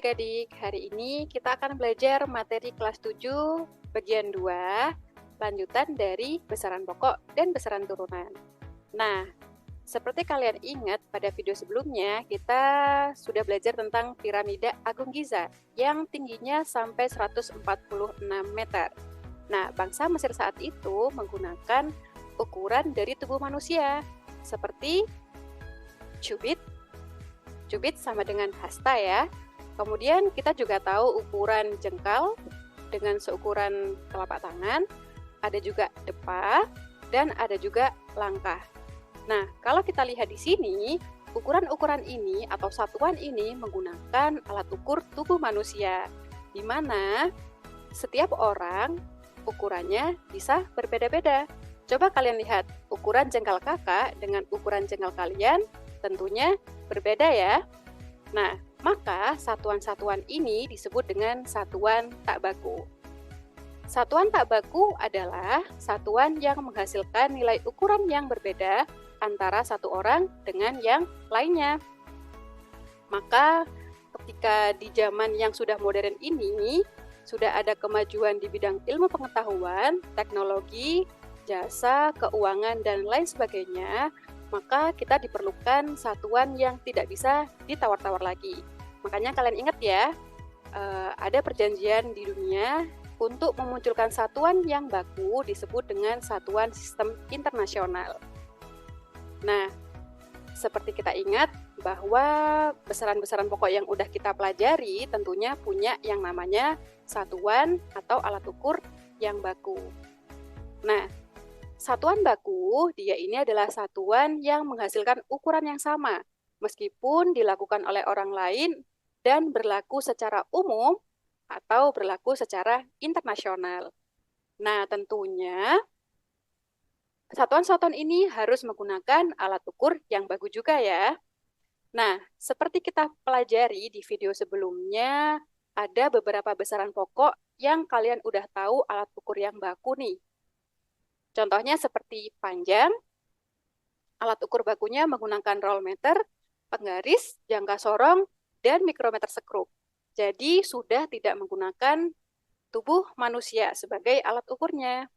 adik-adik, hari ini kita akan belajar materi kelas 7 bagian 2, lanjutan dari besaran pokok dan besaran turunan. Nah, seperti kalian ingat pada video sebelumnya, kita sudah belajar tentang piramida Agung Giza yang tingginya sampai 146 meter. Nah, bangsa Mesir saat itu menggunakan ukuran dari tubuh manusia, seperti cubit. Cubit sama dengan hasta ya. Kemudian kita juga tahu ukuran jengkal dengan seukuran telapak tangan, ada juga depa, dan ada juga langkah. Nah, kalau kita lihat di sini, ukuran-ukuran ini atau satuan ini menggunakan alat ukur tubuh manusia, di mana setiap orang ukurannya bisa berbeda-beda. Coba kalian lihat, ukuran jengkal kakak dengan ukuran jengkal kalian tentunya berbeda ya. Nah, maka satuan-satuan ini disebut dengan satuan tak baku. Satuan tak baku adalah satuan yang menghasilkan nilai ukuran yang berbeda antara satu orang dengan yang lainnya. Maka ketika di zaman yang sudah modern ini, sudah ada kemajuan di bidang ilmu pengetahuan, teknologi, jasa, keuangan, dan lain sebagainya, maka kita diperlukan satuan yang tidak bisa ditawar-tawar lagi. Makanya kalian ingat ya, ada perjanjian di dunia untuk memunculkan satuan yang baku disebut dengan satuan sistem internasional. Nah, seperti kita ingat bahwa besaran-besaran pokok yang udah kita pelajari tentunya punya yang namanya satuan atau alat ukur yang baku. Nah, satuan baku, dia ini adalah satuan yang menghasilkan ukuran yang sama, meskipun dilakukan oleh orang lain dan berlaku secara umum atau berlaku secara internasional. Nah, tentunya satuan-satuan ini harus menggunakan alat ukur yang baku juga ya. Nah, seperti kita pelajari di video sebelumnya, ada beberapa besaran pokok yang kalian udah tahu alat ukur yang baku nih. Contohnya seperti panjang, alat ukur bakunya menggunakan roll meter, penggaris, jangka sorong, dan mikrometer sekrup. Jadi sudah tidak menggunakan tubuh manusia sebagai alat ukurnya.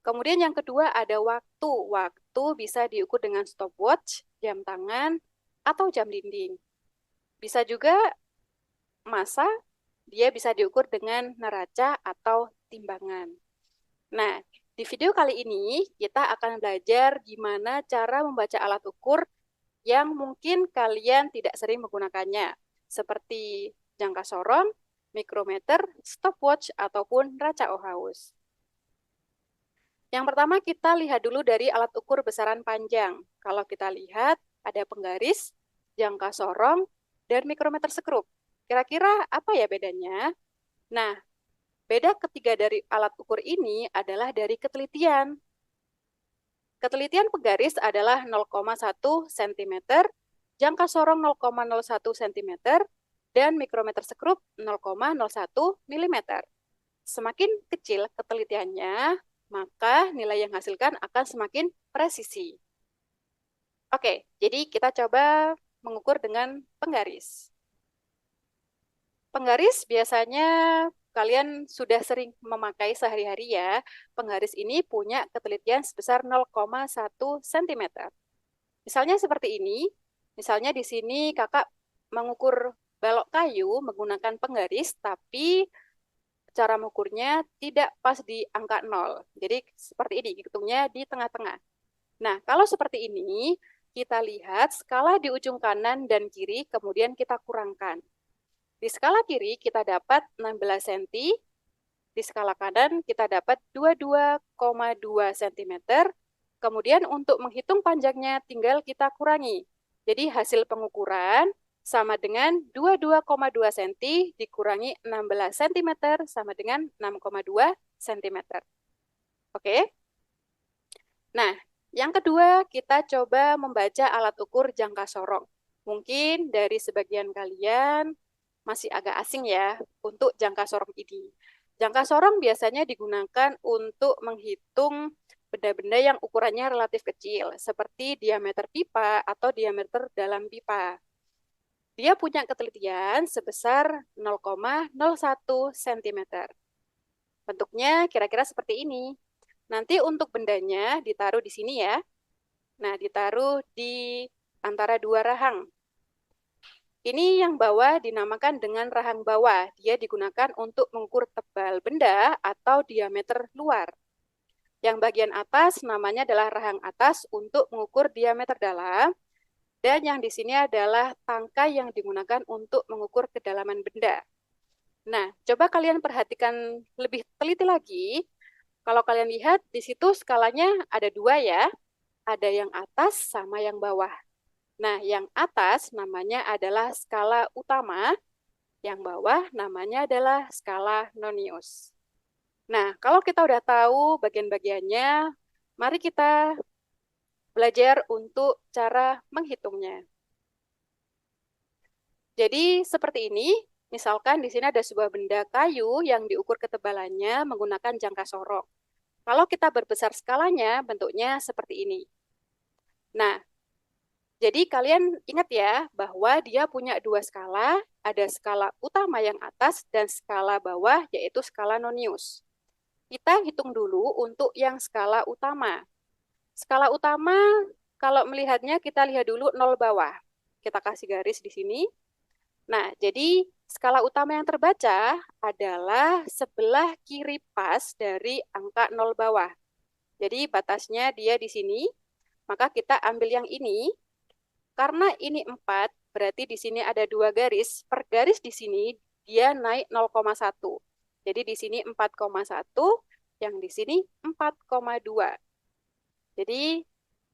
Kemudian yang kedua ada waktu. Waktu bisa diukur dengan stopwatch, jam tangan, atau jam dinding. Bisa juga massa, dia bisa diukur dengan neraca atau timbangan. Nah, di video kali ini, kita akan belajar gimana cara membaca alat ukur yang mungkin kalian tidak sering menggunakannya, seperti jangka sorong, mikrometer, stopwatch, ataupun neraca Ohaus. Yang pertama kita lihat dulu dari alat ukur besaran panjang. Kalau kita lihat, ada penggaris, jangka sorong, dan mikrometer sekrup. Kira-kira apa ya bedanya? Nah, beda ketiga dari alat ukur ini adalah dari ketelitian. Ketelitian penggaris adalah 0,1 cm, jangka sorong 0,01 cm, dan mikrometer sekrup 0,01 mm. Semakin kecil ketelitiannya, maka nilai yang hasilkan akan semakin presisi. Oke, jadi kita coba mengukur dengan penggaris. Penggaris biasanya kalian sudah sering memakai sehari-hari ya. Penggaris ini punya ketelitian sebesar 0,1 cm. Misalnya seperti ini. Misalnya di sini kakak mengukur balok kayu menggunakan penggaris, tapi cara mengukurnya tidak pas di angka 0. Jadi seperti ini, hitungnya di tengah-tengah. Nah, kalau seperti ini, kita lihat skala di ujung kanan dan kiri, kemudian kita kurangkan. Di skala kiri kita dapat 16 cm, di skala kanan kita dapat 22,2 cm. Kemudian untuk menghitung panjangnya tinggal kita kurangi. Jadi hasil pengukuran sama dengan 22,2 cm dikurangi 16 cm sama dengan 6,2 cm. Oke? Nah, yang kedua kita coba membaca alat ukur jangka sorong. Mungkin dari sebagian kalian masih agak asing ya untuk jangka sorong ini. Jangka sorong biasanya digunakan untuk menghitung benda-benda yang ukurannya relatif kecil, seperti diameter pipa atau diameter dalam pipa. dia punya ketelitian sebesar 0,01 cm. Bentuknya kira-kira seperti ini. Nanti untuk bendanya ditaruh di sini ya. Nah, ditaruh di antara dua rahang. Ini yang bawah dinamakan dengan rahang bawah. Dia digunakan untuk mengukur tebal benda atau diameter luar. Yang bagian atas namanya adalah rahang atas untuk mengukur diameter dalam. Dan yang di sini adalah tangkai yang digunakan untuk mengukur kedalaman benda. Nah, coba kalian perhatikan lebih teliti lagi. Kalau kalian lihat, di situ skalanya ada dua ya. Ada yang atas sama yang bawah. Nah, yang atas namanya adalah skala utama, yang bawah namanya adalah skala nonius. Nah, kalau kita udah tahu bagian-bagiannya, mari kita belajar untuk cara menghitungnya. Jadi seperti ini, misalkan di sini ada sebuah benda kayu yang diukur ketebalannya menggunakan jangka sorong. Kalau kita berbesar skalanya, bentuknya seperti ini. Nah, jadi kalian ingat ya, bahwa dia punya dua skala, ada skala utama yang atas dan skala bawah, yaitu skala nonius. Kita hitung dulu untuk yang skala utama. Skala utama, kalau melihatnya, kita lihat dulu 0 bawah. Kita kasih garis di sini. Nah, jadi skala utama yang terbaca adalah sebelah kiri pas dari angka 0 bawah. Jadi batasnya dia di sini, maka kita ambil yang ini. Karena ini 4, berarti di sini ada dua garis. Per garis di sini dia naik 0,1. Jadi di sini 4,1, yang di sini 4,2. Jadi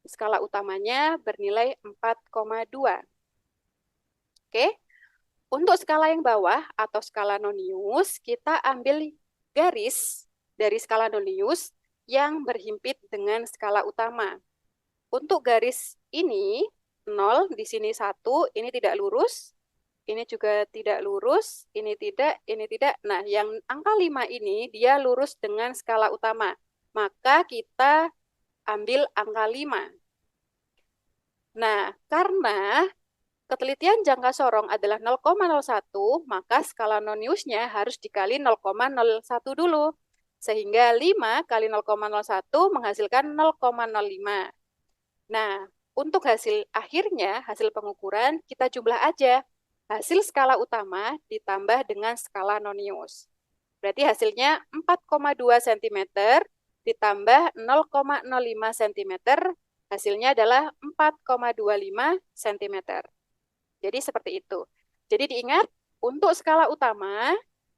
skala utamanya bernilai 4,2. Oke. Untuk skala yang bawah atau skala nonius, kita ambil garis dari skala nonius yang berhimpit dengan skala utama. Untuk garis ini, 0, di sini 1, ini tidak lurus, ini juga tidak lurus, ini tidak, ini tidak. Nah, yang angka 5 ini dia lurus dengan skala utama. Maka kita ambil angka 5. Nah, karena ketelitian jangka sorong adalah 0,01, maka skala noniusnya harus dikali 0,01 dulu. Sehingga 5 kali 0,01 menghasilkan 0,05. Nah, untuk hasil akhirnya, hasil pengukuran, kita jumlah aja. Hasil skala utama ditambah dengan skala nonius. Berarti hasilnya 4,2 cm ditambah 0,05 cm, hasilnya adalah 4,25 cm. Jadi seperti itu. Jadi diingat, untuk skala utama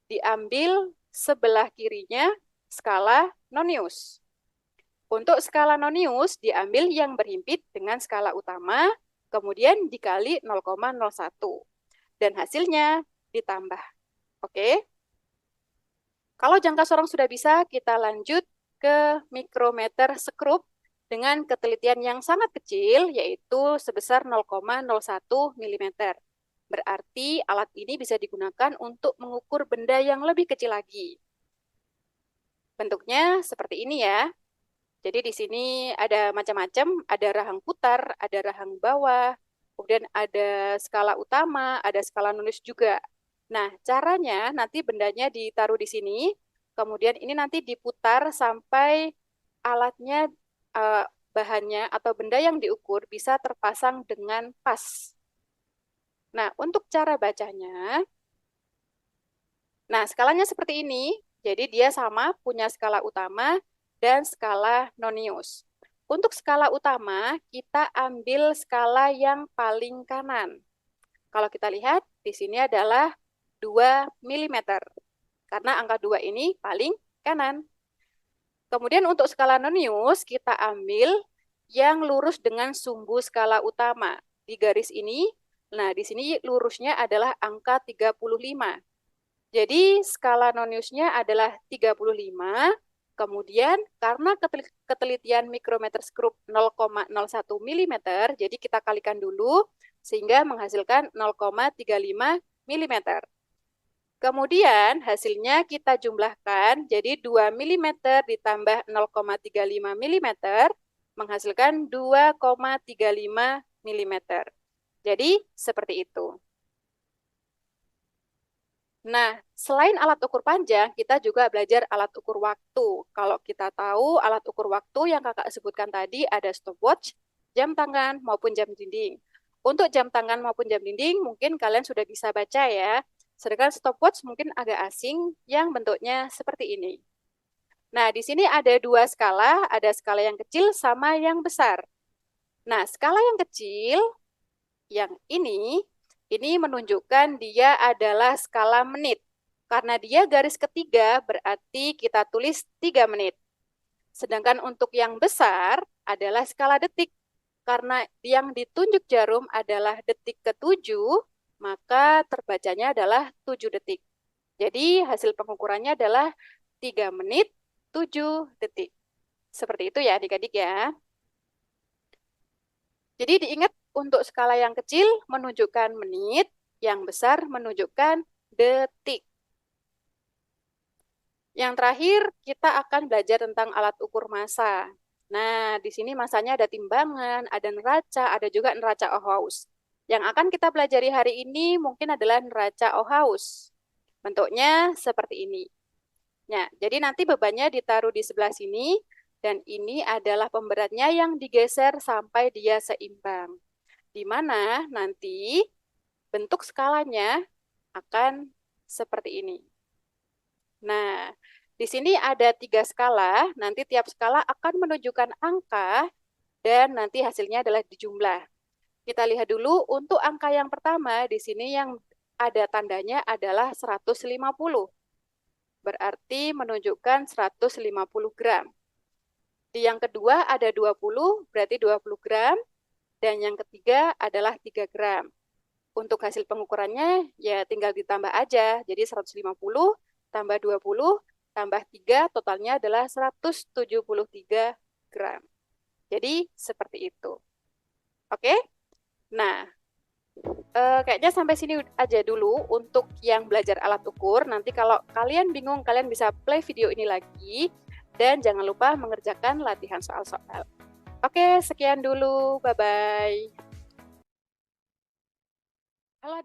diambil sebelah kirinya skala nonius. Untuk skala nonius diambil yang berhimpit dengan skala utama, kemudian dikali 0,01. Dan hasilnya ditambah. Oke? Kalau jangka sorong sudah bisa, kita lanjut ke mikrometer sekrup dengan ketelitian yang sangat kecil, yaitu sebesar 0,01 mm. Berarti alat ini bisa digunakan untuk mengukur benda yang lebih kecil lagi. Bentuknya seperti ini ya. Jadi di sini ada macam-macam, ada rahang putar, ada rahang bawah, kemudian ada skala utama, ada skala nonius juga. Nah, caranya nanti bendanya ditaruh di sini, kemudian ini nanti diputar sampai alatnya, bahannya atau benda yang diukur bisa terpasang dengan pas. Nah, untuk cara bacanya, nah skalanya seperti ini. Jadi dia sama, punya skala utama dan skala nonius. Untuk skala utama, kita ambil skala yang paling kanan. Kalau kita lihat, di sini adalah 2 mm. Karena angka 2 ini paling kanan. Kemudian untuk skala nonius, kita ambil yang lurus dengan sumbu skala utama. Di garis ini, nah di sini lurusnya adalah angka 35. Jadi skala noniusnya adalah 35. Kemudian karena ketelitian mikrometer sekrup 0,01 mm, jadi kita kalikan dulu sehingga menghasilkan 0,35 mm. Kemudian hasilnya kita jumlahkan, jadi 2 mm ditambah 0,35 mm menghasilkan 2,35 mm. Jadi seperti itu. Nah, selain alat ukur panjang, kita juga belajar alat ukur waktu. Kalau kita tahu alat ukur waktu yang kakak sebutkan tadi ada stopwatch, jam tangan, maupun jam dinding. Untuk jam tangan maupun jam dinding, mungkin kalian sudah bisa baca ya. Sedangkan stopwatch mungkin agak asing, yang bentuknya seperti ini. Nah, di sini ada dua skala, ada skala yang kecil sama yang besar. Nah, skala yang kecil, yang ini menunjukkan dia adalah skala menit. Karena dia garis ketiga, berarti kita tulis 3 menit. Sedangkan untuk yang besar adalah skala detik. Karena yang ditunjuk jarum adalah detik ke-7, maka terbacanya adalah 7 detik. Jadi hasil pengukurannya adalah 3 menit 7 detik. Seperti itu ya adik-adik ya. Jadi diingat untuk skala yang kecil menunjukkan menit, yang besar menunjukkan detik. Yang terakhir, kita akan belajar tentang alat ukur massa. Nah, di sini massanya ada timbangan, ada neraca, ada juga neraca Ohaus. Yang akan kita pelajari hari ini mungkin adalah neraca Ohaus. Bentuknya seperti ini. Nah, jadi nanti bebannya ditaruh di sebelah sini, dan ini adalah pemberatnya yang digeser sampai dia seimbang. Di mana nanti bentuk skalanya akan seperti ini. Nah, di sini ada 3 skala, nanti tiap skala akan menunjukkan angka, dan nanti hasilnya adalah dijumlah. Kita lihat dulu untuk angka yang pertama, di sini yang ada tandanya adalah 150. Berarti menunjukkan 150 gram. Di yang kedua ada 20, berarti 20 gram. Dan yang ketiga adalah 3 gram. Untuk hasil pengukurannya ya tinggal ditambah aja. Jadi 150 tambah 20 tambah 3 totalnya adalah 173 gram. Jadi seperti itu. Oke? Nah, kayaknya sampai sini aja dulu untuk yang belajar alat ukur. Nanti kalau kalian bingung, kalian bisa play video ini lagi. Dan jangan lupa mengerjakan latihan soal-soal. Oke, sekian dulu. Bye-bye. Halo.